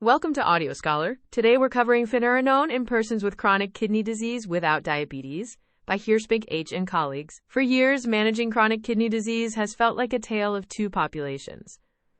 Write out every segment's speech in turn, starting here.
Welcome to AudioScholar. Today we're covering Finerenone in persons with chronic kidney disease without diabetes by Heerspink H and colleagues. For years, managing chronic kidney disease has felt like a tale of two populations.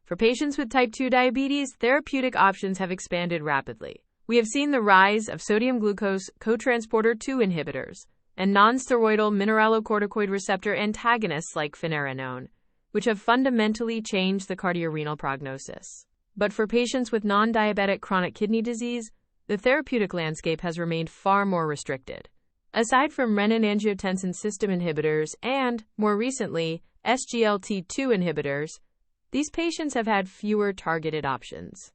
For patients with type 2 diabetes, therapeutic options have expanded rapidly. We have seen the rise of sodium glucose cotransporter 2 inhibitors and non-steroidal mineralocorticoid receptor antagonists like Finerenone, which have fundamentally changed the cardiorenal prognosis. But for patients with non-diabetic chronic kidney disease, the therapeutic landscape has remained far more restricted. Aside from renin-angiotensin system inhibitors and, more recently, SGLT2 inhibitors, these patients have had fewer targeted options.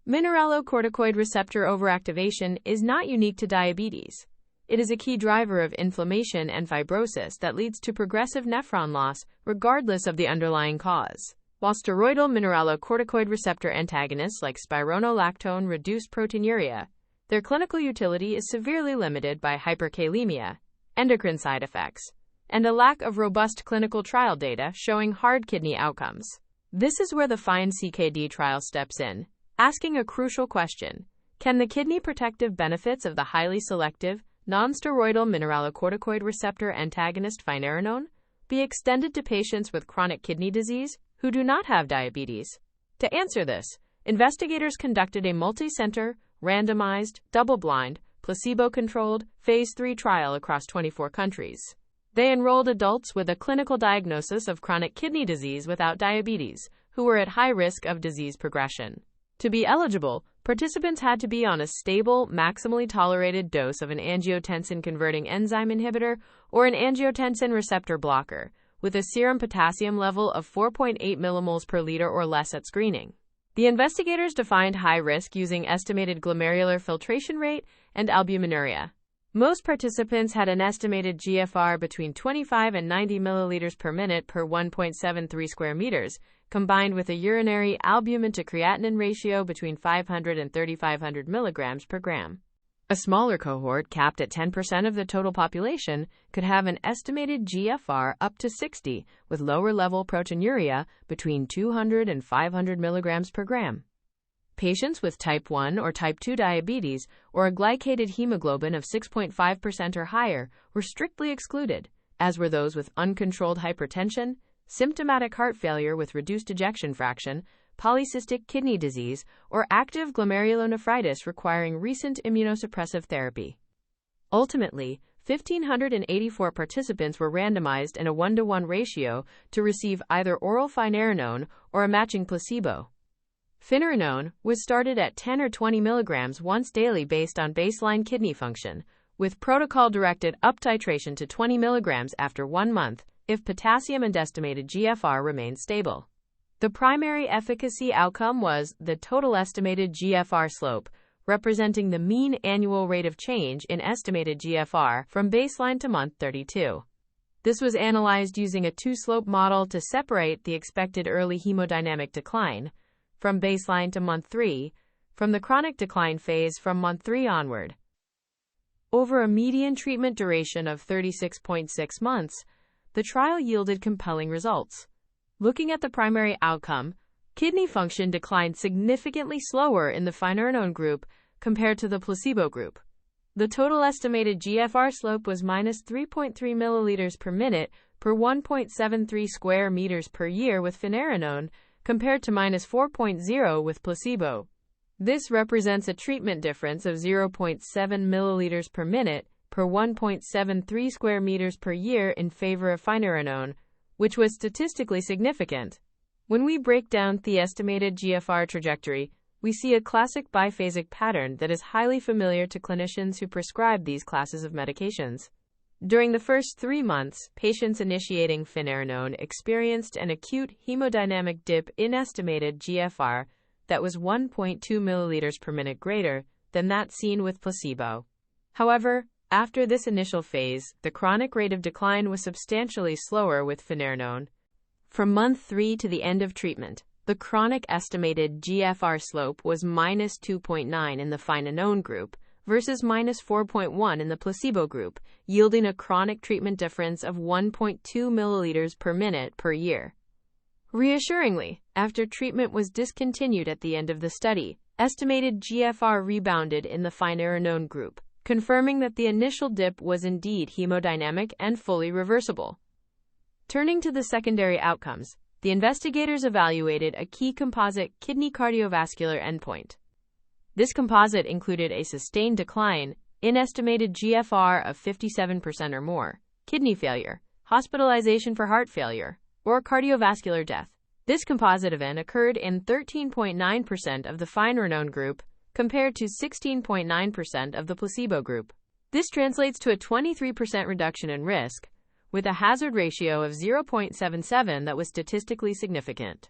Mineralocorticoid receptor overactivation is not unique to diabetes. It is a key driver of inflammation and fibrosis that leads to progressive nephron loss, regardless of the underlying cause. While steroidal mineralocorticoid receptor antagonists like spironolactone reduce proteinuria, their clinical utility is severely limited by hyperkalemia, endocrine side effects, and a lack of robust clinical trial data showing hard kidney outcomes. This is where the FINE-CKD trial steps in, asking a crucial question: can the kidney protective benefits of the highly selective, non-steroidal mineralocorticoid receptor antagonist Finerenone be extended to patients with chronic kidney disease who do not have diabetes? To answer this, investigators conducted a multi-center, randomized, double-blind, placebo-controlled, phase 3 trial across 24 countries. They enrolled adults with a clinical diagnosis of chronic kidney disease without diabetes, who were at high risk of disease progression. To be eligible, participants had to be on a stable, maximally tolerated dose of an angiotensin-converting enzyme inhibitor or an angiotensin receptor blocker, with a serum potassium level of 4.8 millimoles per liter or less at screening. The investigators defined high risk using estimated glomerular filtration rate and albuminuria. Most participants had an estimated GFR between 25 and 90 milliliters per minute per 1.73 square meters, combined with a urinary albumin to creatinine ratio between 500 and 3,500 milligrams per gram. A smaller cohort, capped at 10% of the total population, could have an estimated GFR up to 60, with lower-level proteinuria between 200 and 500 milligrams per gram. Patients with type 1 or type 2 diabetes or a glycated hemoglobin of 6.5% or higher were strictly excluded, as were those with uncontrolled hypertension, symptomatic heart failure with reduced ejection fraction, polycystic kidney disease, or active glomerulonephritis requiring recent immunosuppressive therapy. Ultimately, 1,584 participants were randomized in a 1-to-1 ratio to receive either oral Finerenone or a matching placebo. Finerenone was started at 10 or 20 milligrams once daily based on baseline kidney function, with protocol-directed up-titration to 20 milligrams after 1 month if potassium and estimated GFR remained stable. The primary efficacy outcome was the total estimated GFR slope, representing the mean annual rate of change in estimated GFR from baseline to month 32. This was analyzed using a two-slope model to separate the expected early hemodynamic decline from baseline to month 3 from the chronic decline phase from month 3 onward. Over a median treatment duration of 36.6 months, the trial yielded compelling results. Looking at the primary outcome, kidney function declined significantly slower in the Finerenone group compared to the placebo group. The total estimated GFR slope was minus 3.3 milliliters per minute per 1.73 square meters per year with Finerenone, compared to minus 4.0 with placebo. This represents a treatment difference of 0.7 milliliters per minute per 1.73 square meters per year in favor of Finerenone, which was statistically significant. When we break down the estimated GFR trajectory, we see a classic biphasic pattern that is highly familiar to clinicians who prescribe these classes of medications. During the first 3 months, patients initiating Finerenone experienced an acute hemodynamic dip in estimated GFR that was 1.2 milliliters per minute greater than that seen with placebo. However, after this initial phase, the chronic rate of decline was substantially slower with Finerenone. From month 3 to the end of treatment, the chronic estimated GFR slope was minus 2.9 in the Finerenone group versus minus 4.1 in the placebo group, yielding a chronic treatment difference of 1.2 milliliters per minute per year. Reassuringly, after treatment was discontinued at the end of the study, estimated GFR rebounded in the Finerenone group, confirming that the initial dip was indeed hemodynamic and fully reversible. Turning to the secondary outcomes, the investigators evaluated a key composite kidney cardiovascular endpoint. This composite included a sustained decline in estimated GFR of 57% or more, kidney failure, hospitalization for heart failure, or cardiovascular death. This composite event occurred in 13.9% of the Finerenone group compared to 16.9% of the placebo group. This translates to a 23% reduction in risk, with a hazard ratio of 0.77 that was statistically significant.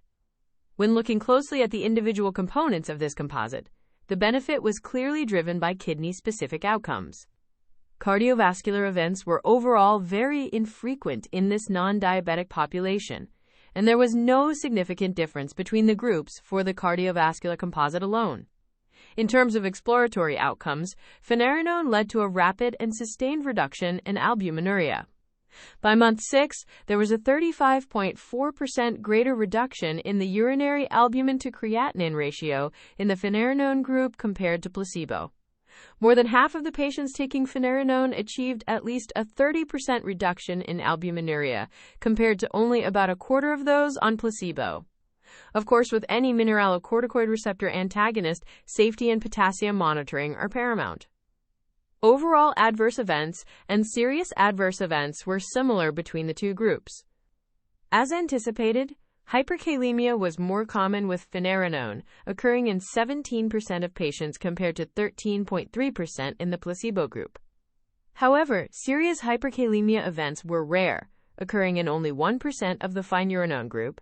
When looking closely at the individual components of this composite, the benefit was clearly driven by kidney-specific outcomes. Cardiovascular events were overall very infrequent in this non-diabetic population, and there was no significant difference between the groups for the cardiovascular composite alone. In terms of exploratory outcomes, Finerenone led to a rapid and sustained reduction in albuminuria. By month 6, there was a 35.4% greater reduction in the urinary albumin to creatinine ratio in the Finerenone group compared to placebo. More than half of the patients taking Finerenone achieved at least a 30% reduction in albuminuria, compared to only about a quarter of those on placebo. Of course, with any mineralocorticoid receptor antagonist, safety and potassium monitoring are paramount. Overall adverse events and serious adverse events were similar between the two groups. As anticipated, hyperkalemia was more common with Finerenone, occurring in 17% of patients compared to 13.3% in the placebo group. However, serious hyperkalemia events were rare, occurring in only 1% of the Finerenone group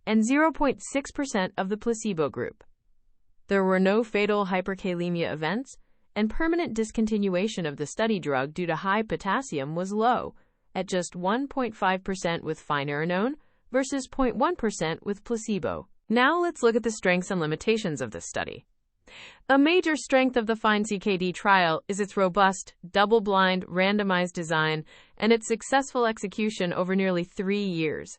and 0.6% of the placebo group. There were no fatal hyperkalemia events, and permanent discontinuation of the study drug due to high potassium was low, at just 1.5% with Finerenone versus 0.1% with placebo. Now let's look at the strengths and limitations of this study. A major strength of the FINE-CKD trial is its robust, double-blind, randomized design and its successful execution over nearly 3 years,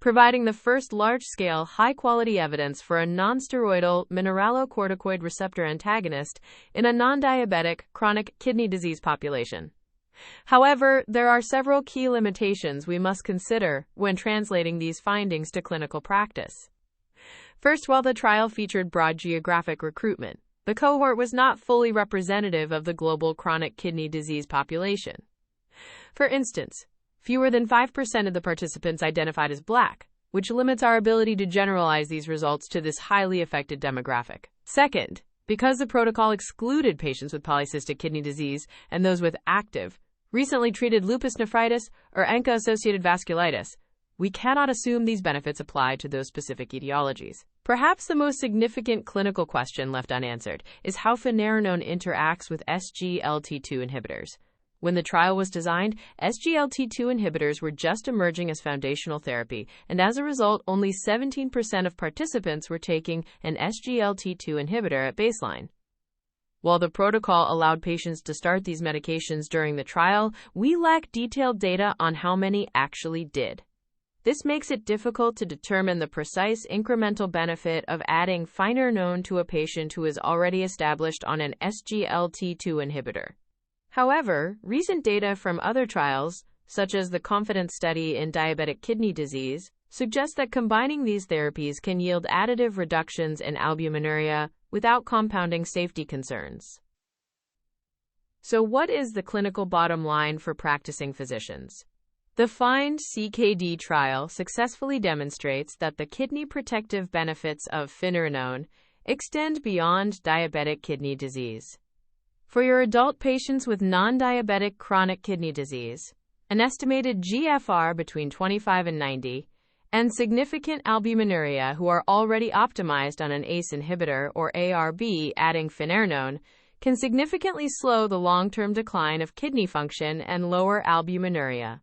providing the first large-scale, high-quality evidence for a nonsteroidal mineralocorticoid receptor antagonist in a non-diabetic chronic kidney disease population. However, there are several key limitations we must consider when translating these findings to clinical practice. First, while the trial featured broad geographic recruitment, the cohort was not fully representative of the global chronic kidney disease population. For instance, fewer than 5% of the participants identified as Black, which limits our ability to generalize these results to this highly affected demographic. Second, because the protocol excluded patients with polycystic kidney disease and those with active, recently treated lupus nephritis or ANCA-associated vasculitis, we cannot assume these benefits apply to those specific etiologies. Perhaps the most significant clinical question left unanswered is how Finerenone interacts with SGLT2 inhibitors. When the trial was designed, SGLT2 inhibitors were just emerging as foundational therapy, and as a result, only 17% of participants were taking an SGLT2 inhibitor at baseline. While the protocol allowed patients to start these medications during the trial, we lack detailed data on how many actually did. This makes it difficult to determine the precise incremental benefit of adding Finerenone to a patient who is already established on an SGLT2 inhibitor. However, recent data from other trials, such as the CONFIDENCE study in diabetic kidney disease, suggest that combining these therapies can yield additive reductions in albuminuria without compounding safety concerns. So what is the clinical bottom line for practicing physicians? The FINE-CKD trial successfully demonstrates that the kidney protective benefits of Finerenone extend beyond diabetic kidney disease. For your adult patients with non-diabetic chronic kidney disease, an estimated GFR between 25 and 90, and significant albuminuria who are already optimized on an ACE inhibitor or ARB, adding Finerenone can significantly slow the long-term decline of kidney function and lower albuminuria.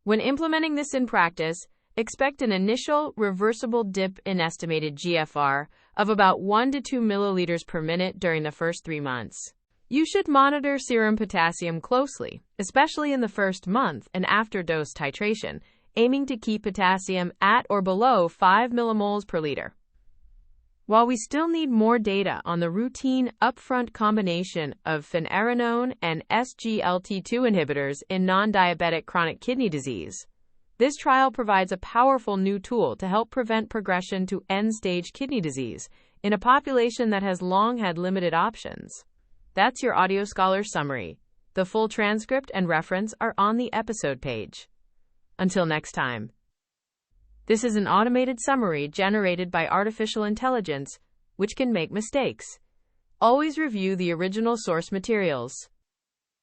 When implementing this in practice, expect an initial reversible dip in estimated GFR of about 1 to 2 milliliters per minute during the first 3 months. You should monitor serum potassium closely, especially in the first month and after dose titration, aiming to keep potassium at or below 5 millimoles per liter. While we still need more data on the routine, upfront combination of finerenone and SGLT2 inhibitors in non-diabetic chronic kidney disease, this trial provides a powerful new tool to help prevent progression to end-stage kidney disease in a population that has long had limited options. That's your AudioScholar summary. The full transcript and reference are on the episode page. Until next time. This is an automated summary generated by artificial intelligence, which can make mistakes. Always review the original source materials.